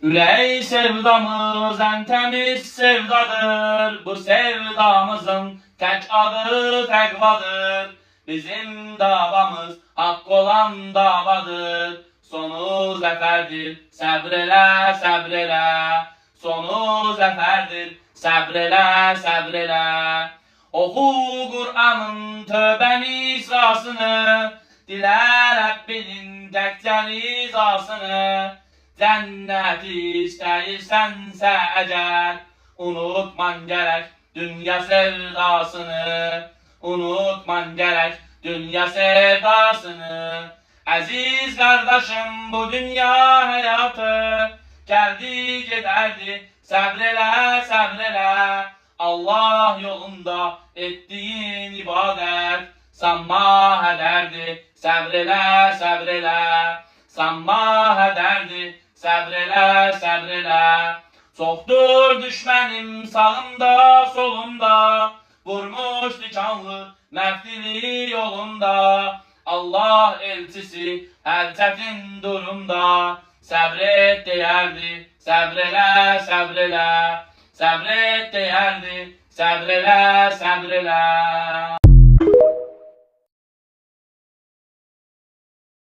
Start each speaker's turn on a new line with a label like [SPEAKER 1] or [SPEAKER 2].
[SPEAKER 1] Ürək sevdamız ən təmiz sevdadır. Bu sevdamızın tək adı təqvadır. Bizim davamız haqq olan davadır. Sonu zəfərdir, səbr elə, səbr elə. Sonu zəfərdir, səbr elə, səbr elə. Oxu Qur'anın tövbəni icrasını, dilə Rəbbinin təkcə rizasını. Cənnəti istəyirsənsə əgər, unutman gərək dünya sevdasını. Unutman gərək dünya sevdasını. Əziz qardaşım, bu dünya həyatı gəldi gedərdi, səbr elə, səbr elə. Allah yolunda etdiyin ibadət sanma hədərdir, səbr elə, səbr elə. Sanma hədərdir, səbr elə, səbr elə. Çoxdur düşmənim sağımda, solumda, vurmuş dikanlı məfdili yolunda. Allah elçisi hər çətin durumda, səbr et deyərdi, səbr elə, səbr elə. Səbr et deyərdi, səbr elə, səbr elə.